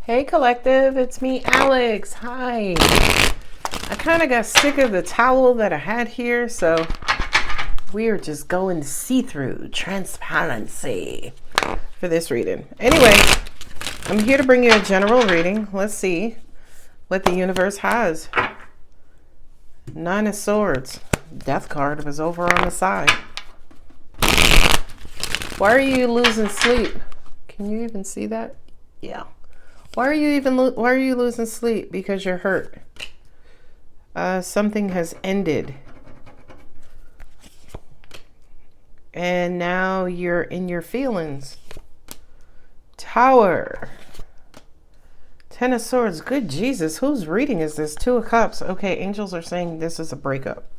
Hey collective, it's me, Alex. Hi. I kind of got sick of the towel that I had here, so we are just going see-through transparency for this reading. Anyway, I'm here to bring you a general reading. Let's see what the universe has. Nine of Swords. Death card was over on the side. Why are you losing sleep? Can you even see that? Yeah. Why are you losing sleep? Because you're hurt. Something has ended. And now you're in your feelings. Tower. Ten of Swords. Good Jesus. Whose reading is this? Two of Cups. Okay, angels are saying this is a breakup.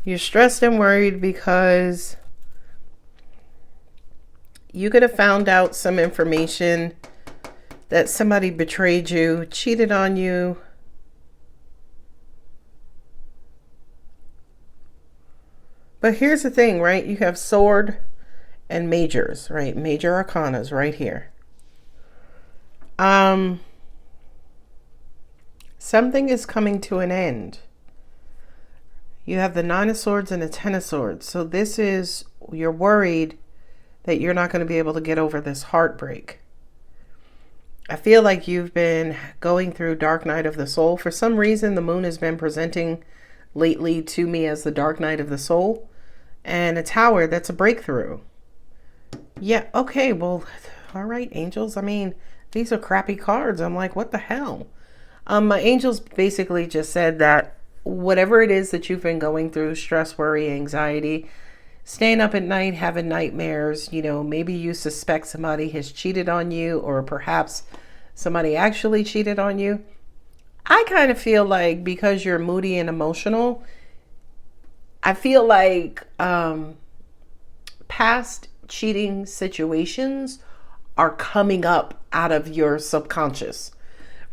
You're stressed and worried because you could have found out some information that somebody betrayed you, cheated on you. But here's the thing, right? You have sword and majors, right? Major arcanas right here. Something is coming to an end. You have the Nine of Swords and the Ten of Swords. So this is, you're worried that you're not going to be able to get over this heartbreak. I feel like you've been going through dark night of the soul. For some reason, the moon has been presenting lately to me as the dark night of the soul. And a tower, that's a breakthrough. Yeah, okay, well, all right, angels. I mean, these are crappy cards. I'm like, what the hell? My angels basically just said that whatever it is that you've been going through, stress, worry, anxiety, staying up at night, having nightmares, you know, maybe you suspect somebody has cheated on you, or perhaps somebody actually cheated on you. I kind of feel like because you're moody and emotional, I feel like past cheating situations are coming up out of your subconscious,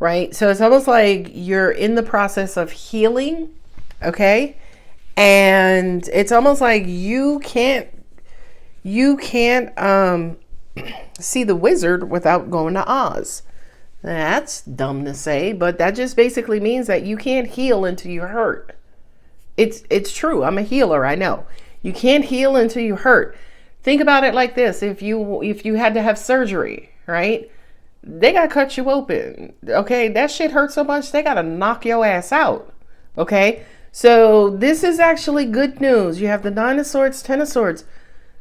right? So it's almost like you're in the process of healing, okay? And it's almost like you can't see the wizard without going to Oz. That's dumb to say, but that just basically means that you can't heal until you're hurt. It's true. I'm a healer. I know. You can't heal until you hurt. Think about it like this. If you had to have surgery, right? They got to cut you open. Okay. That shit hurts so much. They got to knock your ass out. Okay. So this is actually good news. You have the Nine of Swords, Ten of Swords,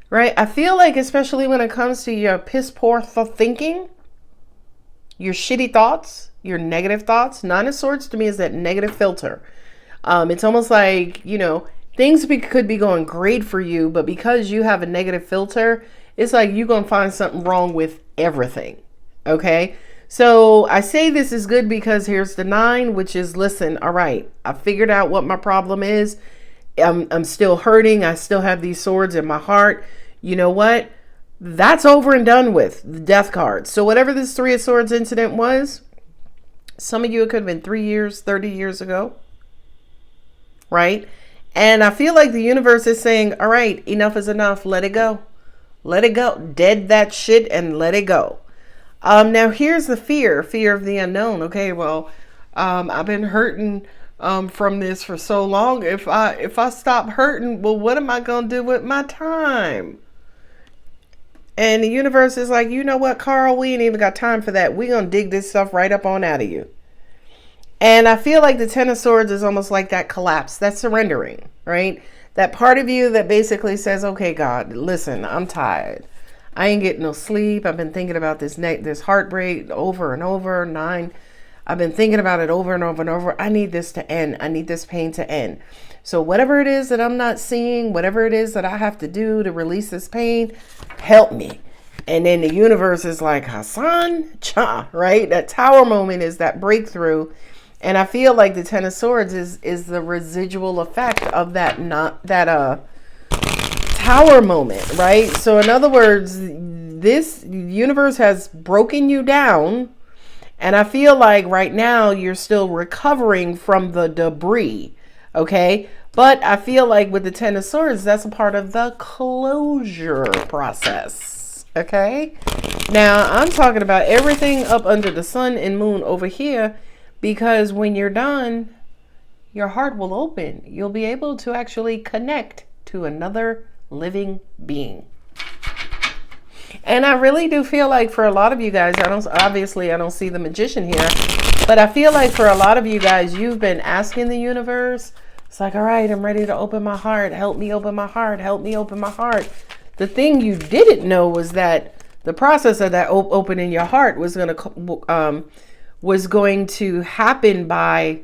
right? I feel like, especially when it comes to your piss poor thinking, your shitty thoughts, your negative thoughts. Nine of Swords to me is that negative filter. It's almost like, you know, things could be going great for you, but because you have a negative filter, it's like you're going to find something wrong with everything. Okay. So I say this is good because here's the 9, which is, listen, all right, I figured out what my problem is. I'm still hurting. I still have these swords in my heart. You know what? That's over and done with, the death card. So whatever this 3 of Swords incident was, some of you, it could have been 3 years, 30 years ago. Right? And I feel like the universe is saying, all right, enough is enough. Let it go. Let it go. Dead that shit and let it go. Now here's the fear of the unknown. Okay, well, I've been hurting from this for so long. If I stop hurting, well, what am I gonna do with my time? And the universe is like, you know what, Carl, we ain't even got time for that. We're gonna dig this stuff right up on out of you. And I feel like the Ten of Swords is almost like that collapse, that surrendering, right? That part of you that basically says, okay, God, listen, I'm tired. I ain't getting no sleep. I've been thinking about this heartbreak over and over. 9. I've been thinking about it over and over and over. I need this to end. I need this pain to end. So whatever it is that I'm not seeing, whatever it is that I have to do to release this pain, help me. And then the universe is like, Hassan, cha, right? That tower moment is that breakthrough. And I feel like the Ten of Swords is the residual effect of that tower moment, right? So in other words, this universe has broken you down, and I feel like right now you're still recovering from the debris, okay? But I feel like with the Ten of Swords, that's a part of the closure process, okay? Now, I'm talking about everything up under the sun and moon over here, because when you're done, your heart will open. You'll be able to actually connect to another living being. And I really do feel like for a lot of you guys, I don't see the magician here, but I feel like for a lot of you guys, you've been asking the universe. It's like, all right, I'm ready to open my heart. Help me open my heart. Help me open my heart. The thing you didn't know was that the process of that opening your heart was going to happen by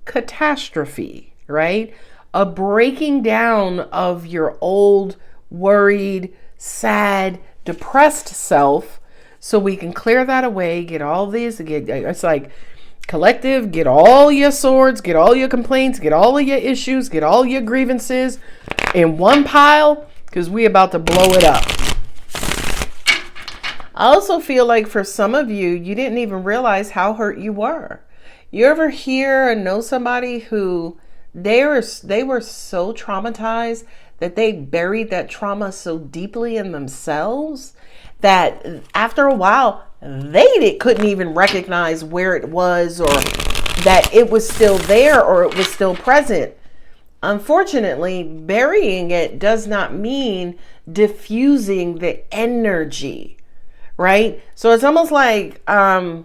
catastrophe, right? A breaking down of your old, worried, sad, depressed self, so we can clear that away, get all these, it's like collective, get all your swords, get all your complaints, get all of your issues, get all your grievances in one pile, because we about to blow it up. I also feel like for some of you, you didn't even realize how hurt you were. You ever hear or know somebody who they were so traumatized that they buried that trauma so deeply in themselves that after a while, they couldn't even recognize where it was, or that it was still there, or it was still present. Unfortunately, burying it does not mean diffusing the energy, right? So it's almost like, my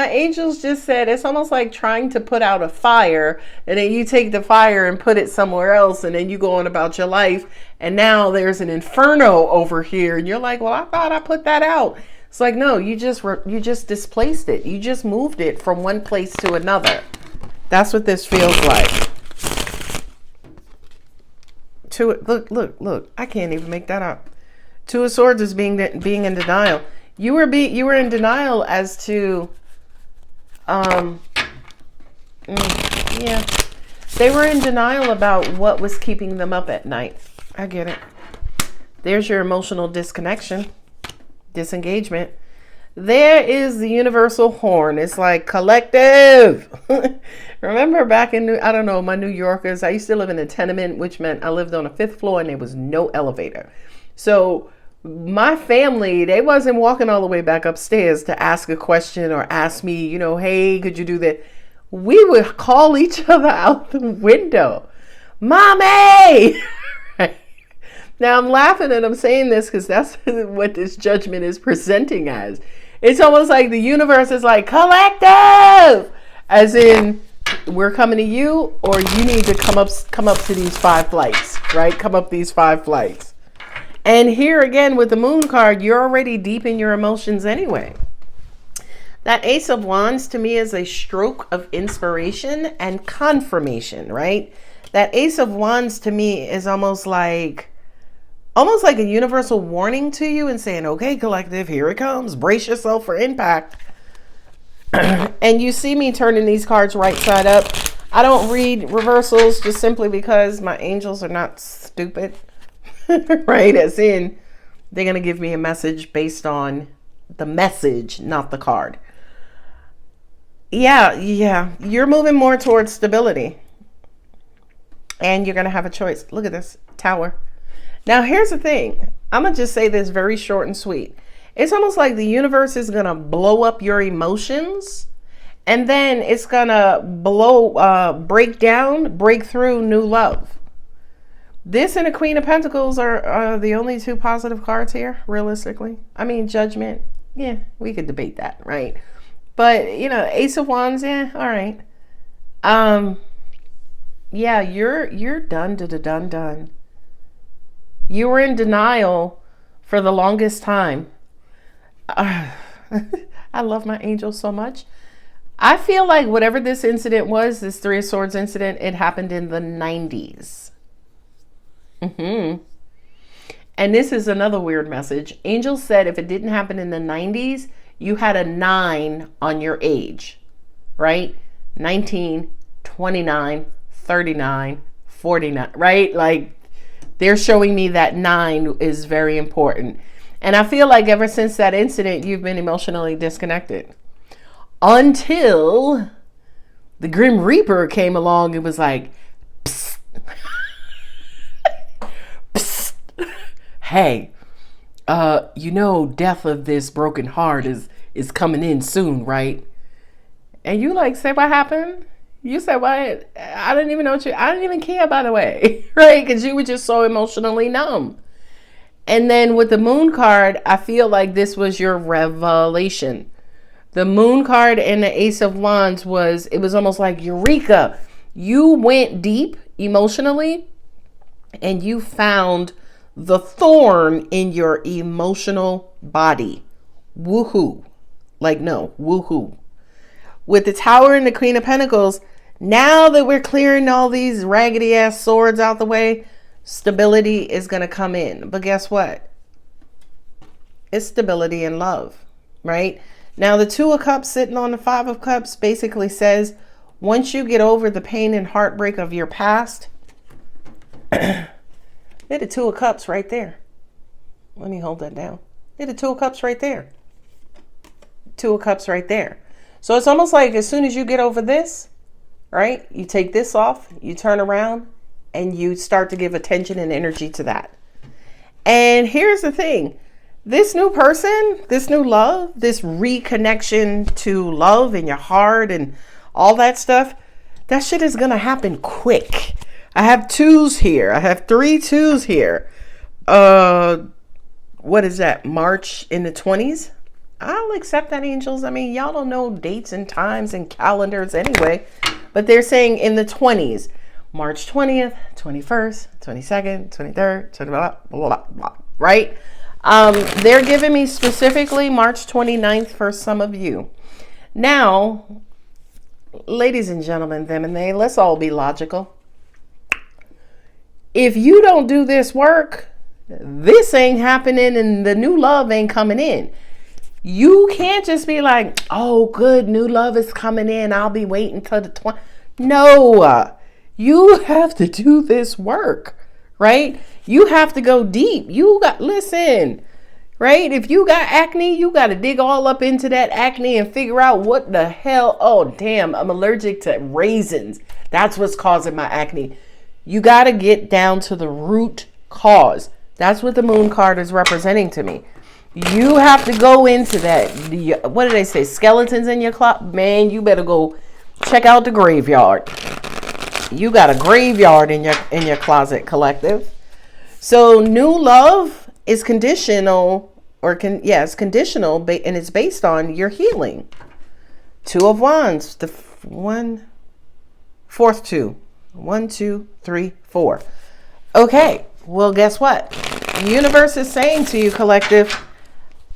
angels just said it's almost like trying to put out a fire, and then you take the fire and put it somewhere else, and then you go on about your life, and now there's an inferno over here, and you're like, well, I thought I put that out. It's like, no, you just displaced it. You just moved it from one place to another. That's what this feels like. Look, I can't even make that up. Two of Swords is being in denial. You were in denial as to they were in denial about what was keeping them up at night. I get it. There's your emotional disengagement. There is the universal horn. It's like collective. Remember back in my New Yorkers, I used to live in a tenement, which meant I lived on a 5th floor and there was no elevator. So my family, they wasn't walking all the way back upstairs to ask a question or ask me, hey, could you do that? We would call each other out the window. Mommy! Now I'm laughing and I'm saying this because that's what this judgment is presenting as. It's almost like the universe is like, collective! As in, we're coming to you, or you need to come up to these 5 flights, right? Come up these 5 flights. And here again with the moon card, you're already deep in your emotions anyway. That Ace of Wands to me is a stroke of inspiration and confirmation, right? That Ace of Wands to me is almost like a universal warning to you and saying, okay, collective, here it comes. Brace yourself for impact. And you see me turning these cards right side up. I don't read reversals just simply because my angels are not stupid. Right? As in, they're going to give me a message based on the message, not the card. Yeah. You're moving more towards stability. And you're going to have a choice. Look at this. Tower. Now, here's the thing. I'm going to just say this very short and sweet. It's almost like the universe is going to blow up your emotions. And then it's going to break through new love. This and the Queen of Pentacles are the only 2 positive cards here, realistically. I mean, Judgment, yeah, we could debate that, right? But, Ace of Wands, yeah, all right. Yeah, you're done. You were in denial for the longest time. I love my angels so much. I feel like whatever this incident was, this 3 of Swords incident, it happened in the 90s. And this is another weird message. Angels said if it didn't happen in the 90s, you had a 9 on your age, right? 19, 29, 39, 49, right? Like, they're showing me that 9 is very important. And I feel like ever since that incident, you've been emotionally disconnected. Until the Grim Reaper came along and was like, psst. Psst. hey, death of this broken heart is coming in soon, right? And you like say what happened? You said what? I didn't even know I didn't even care, by the way, right? Because you were just so emotionally numb. And then with the moon card, I feel like this was your revelation. The moon card and the ace of wands it was almost like eureka. You went deep emotionally and you found the thorn in your emotional body. Woohoo. Like, no, woohoo. With the Tower and the Queen of Pentacles, now that we're clearing all these raggedy ass swords out the way, stability is going to come in. But guess what? It's stability and love, right? Now, the Two of Cups sitting on the Five of Cups basically says, once you get over the pain and heartbreak of your past, they're the Two of Cups right there. Let me hold that down. They're the Two of Cups right there. Two of Cups right there. So it's almost like as soon as you get over this, right, you take this off, you turn around, and you start to give attention and energy to that. And here's the thing. This new person, this new love, this reconnection to love in your heart and all that stuff, that shit is going to happen quick. I have twos here. I have 3 twos here. What is that? March in the 20s? I'll accept that, angels. I mean, y'all don't know dates and times and calendars anyway, but they're saying in the 20s, March 20th, 21st, 22nd, 23rd, blah, blah, blah, right? They're giving me specifically March 29th for some of you. Now, ladies and gentlemen, them and they, let's all be logical. If you don't do this work, this ain't happening and the new love ain't coming in. You can't just be like, oh, good, new love is coming in. I'll be waiting till the 20th. No, you have to do this work, right? You have to go deep. Listen, right? If you got acne, you got to dig all up into that acne and figure out what the hell. Oh, damn, I'm allergic to raisins. That's what's causing my acne. You got to get down to the root cause. That's what the moon card is representing to me. You have to go into that. What do they say? Skeletons in your closet? Man, you better go check out the graveyard. You got a graveyard in your closet, collective. So new love is conditional, it's conditional, and it's based on your healing. Two of Wands, the fourth two. 1, 2, 3, 4. Okay, well, guess what? The universe is saying to you, collective,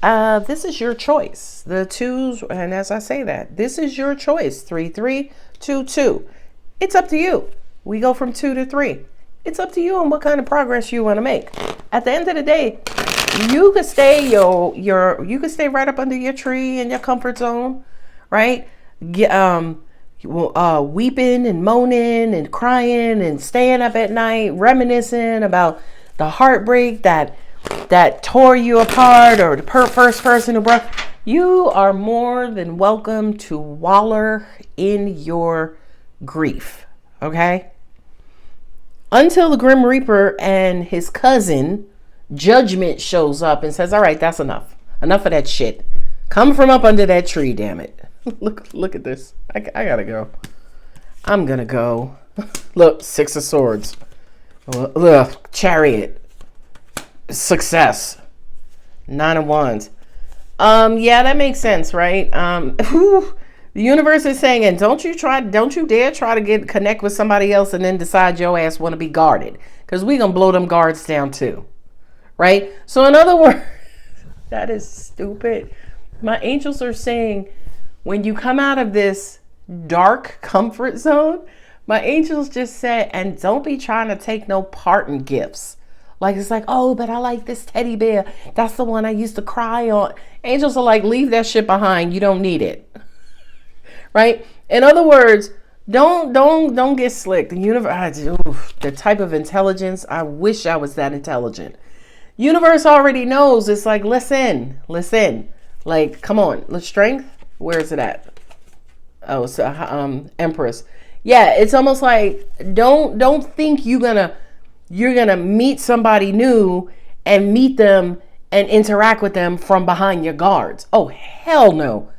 this is your choice. The twos, and as I say that, this is your choice. 3, 3, 2, 2. It's up to you. We go from 2 to 3. It's up to you on what kind of progress you want to make. At the end of the day, you could stay you could stay right up under your tree in your comfort zone, right? Weeping and moaning and crying and staying up at night, reminiscing about the heartbreak that tore you apart, or the first person who broke. You are more than welcome to waller in your grief, okay? Until the Grim Reaper and his cousin, Judgment, shows up and says, all right, that's enough. Enough of that shit. Come from up under that tree, damn it. Look at this. I gotta go. I'm gonna go. Look, 6 of Swords. Look, Chariot. Success. 9 of Wands. Yeah, that makes sense, right? The universe is saying, and don't you dare try to connect with somebody else and then decide your ass want to be guarded, because we gonna blow them guards down too, right? So in other words, that is stupid. My angels are saying, when you come out of this dark comfort zone, my angels just said, and don't be trying to take no part in gifts. Like, it's like, oh, but I like this teddy bear. That's the one I used to cry on. Angels are like, leave that shit behind. You don't need it. Right? In other words, don't get slick. The universe, the type of intelligence, I wish I was that intelligent. Universe already knows. It's like, listen. Like, come on. The strength, where is it at? Oh, so Empress. Yeah, it's almost like, don't think you're gonna meet somebody new and meet them and interact with them from behind your guards. Oh, hell no.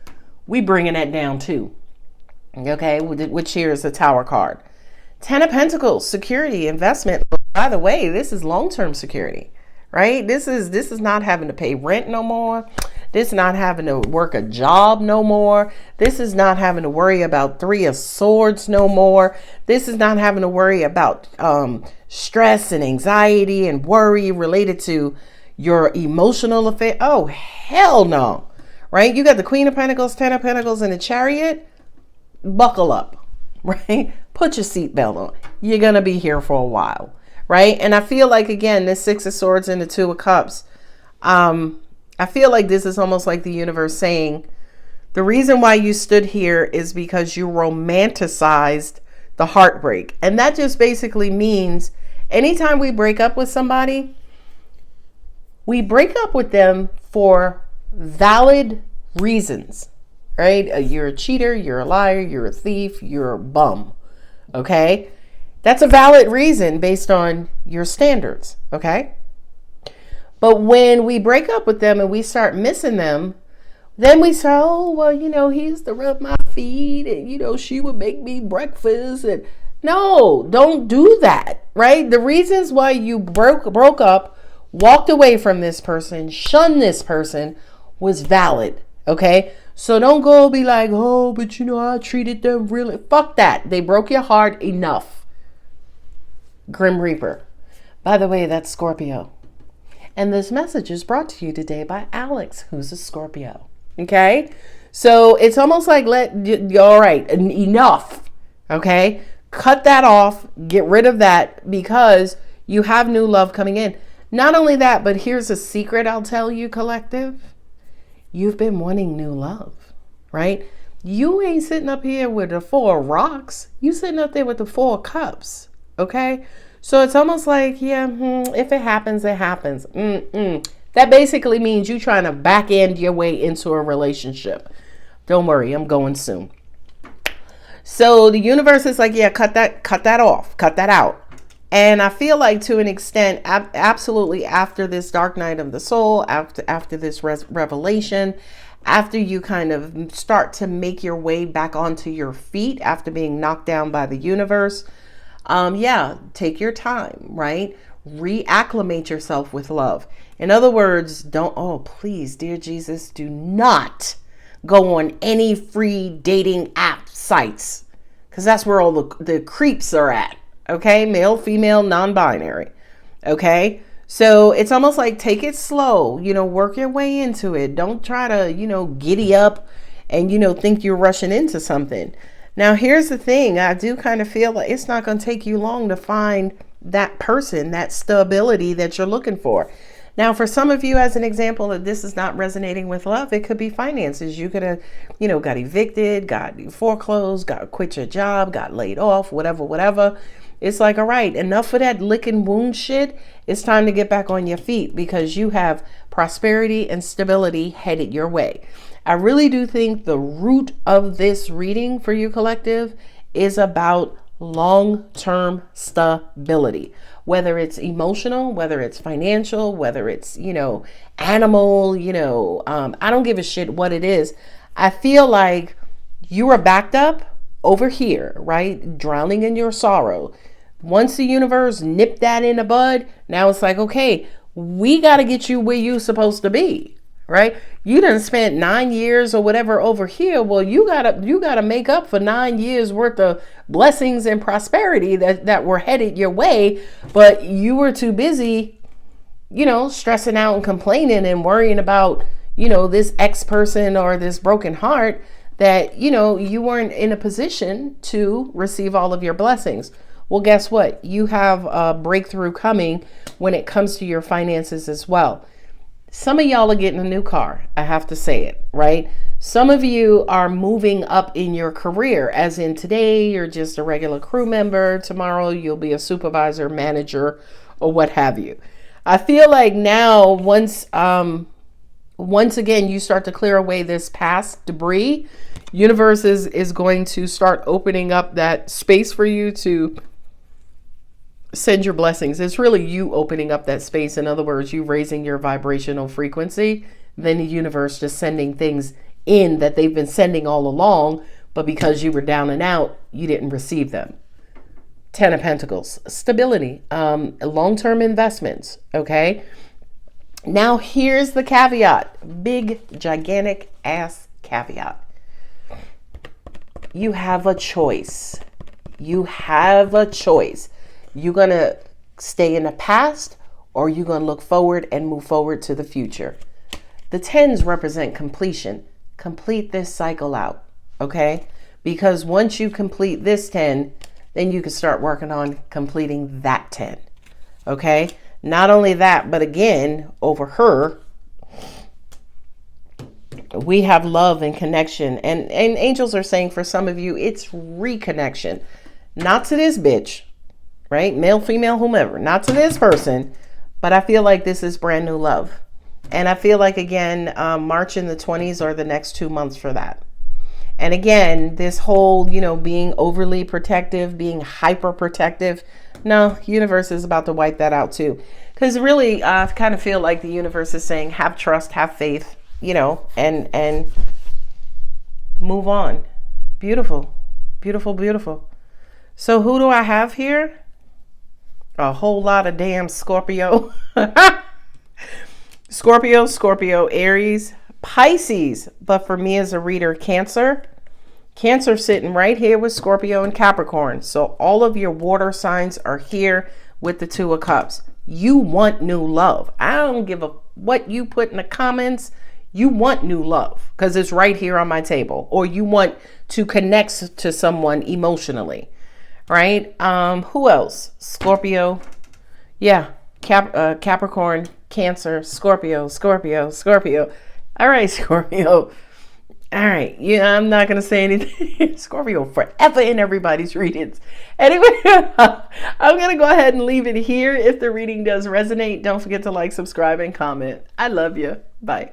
We bringing that down too. Okay, which here is the Tower card. 10 of Pentacles, security, investment. By the way, this is long-term security, right? This is not having to pay rent no more. This is not having to work a job no more. This is not having to worry about 3 of Swords no more. This is not having to worry about stress and anxiety and worry related to your emotional affair. Oh, hell no, right? You got the Queen of Pentacles, 10 of Pentacles, and the Chariot. Buckle up, right? Put your seatbelt on. You're going to be here for a while, right? And I feel like, again, this 6 of Swords and the 2 of Cups, I feel like this is almost like the universe saying, the reason why you stood here is because you romanticized the heartbreak. And that just basically means anytime we break up with somebody, we break up with them for valid reasons, right? You're a cheater, you're a liar, you're a thief, you're a bum, okay? That's a valid reason based on your standards, okay? But when we break up with them and we start missing them, then we say, oh, well, he used to rub my feet and, she would make me breakfast. And no, don't do that, right? The reasons why you broke up, walked away from this person, shunned this person was valid, okay? So don't go be like, oh, but I treated them really. Fuck that. They broke your heart enough. Grim Reaper. By the way, that's Scorpio. And this message is brought to you today by Alex, who's a Scorpio. Okay? So it's almost like, all right, enough. Okay? Cut that off. Get rid of that because you have new love coming in. Not only that, but here's a secret I'll tell you, collective. You've been wanting new love, right? You ain't sitting up here with the 4 rocks. You sitting up there with the 4 cups. Okay? So it's almost like, if it happens, it happens. That basically means you trying to back end your way into a relationship. Don't worry, I'm going soon. So the universe is like, cut that off, cut that out. And I feel like to an extent, absolutely after this dark night of the soul, after this revelation, after you kind of start to make your way back onto your feet after being knocked down by the universe, take your time, right? Reacclimate yourself with love. In other words, please, dear Jesus, do not go on any free dating app sites because that's where all the creeps are at. Okay. Male, female, non-binary. Okay. So it's almost like take it slow, work your way into it. Don't try to, giddy up and, think you're rushing into something. Now, here's the thing. I do kind of feel like it's not going to take you long to find that person, that stability that you're looking for. Now, for some of you, as an example, if this is not resonating with love, it could be finances. You could have, got evicted, got foreclosed, got quit your job, got laid off, whatever. It's like, all right, enough of that licking wound shit. It's time to get back on your feet because you have prosperity and stability headed your way. I really do think the root of this reading for you, collective, is about long-term stability, whether it's emotional, whether it's financial, whether it's, animal, I don't give a shit what it is. I feel like you are backed up over here, right? Drowning in your sorrow. Once the universe nipped that in the bud, now it's like, okay, we got to get you where you're supposed to be, right? You done spent 9 years or whatever over here. Well, you gotta make up for 9 years worth of blessings and prosperity that were headed your way, but you were too busy, stressing out and complaining and worrying about, this ex person or this broken heart that, you weren't in a position to receive all of your blessings. Well, guess what? You have a breakthrough coming when it comes to your finances as well. Some of y'all are getting a new car. I have to say it, right? Some of you are moving up in your career, as in today, you're just a regular crew member. Tomorrow, you'll be a supervisor, manager, or what have you. I feel like now, once again, you start to clear away this past debris, universe is going to start opening up that space for you to send your blessings. It's really you opening up that space. In other words, you raising your vibrational frequency, then the universe just sending things in that they've been sending all along, but because you were down and out, you didn't receive them. 10 of Pentacles, stability, long-term investments, okay? Now here's the caveat, big, gigantic ass caveat. You have a choice. You have a choice. You're going to stay in the past, or you're going to look forward and move forward to the future. The 10s represent completion. Complete this cycle out, okay? Because once you complete this 10, then you can start working on completing that 10, okay? Not only that, but again, over her, we have love and connection. And angels are saying for some of you, it's reconnection. Not to this bitch, right? Male, female, whomever. Not to this person. But I feel like this is brand new love. And I feel like, again, March in the 20s are the next 2 months for that. And again, this whole, being overly protective, being hyper protective. No, universe is about to wipe that out too. Because really, I kind of feel like the universe is saying, have trust, have faith, and move on. Beautiful, beautiful, beautiful. So who do I have here? A whole lot of damn Scorpio. Scorpio, Aries, Pisces. But for me as a reader, Cancer sitting right here with Scorpio and Capricorn. So all of your water signs are here with the 2 of Cups. You want new love. I don't give a what you put in the comments. You want new love because it's right here on my table. Or you want to connect to someone emotionally, right? Who else? Scorpio. Yeah. Capricorn, Cancer, Scorpio. All right, Scorpio. All right. Yeah, I'm not going to say anything. Scorpio forever in everybody's readings. Anyway, I'm going to go ahead and leave it here. If the reading does resonate, don't forget to like, subscribe, and comment. I love you. Bye.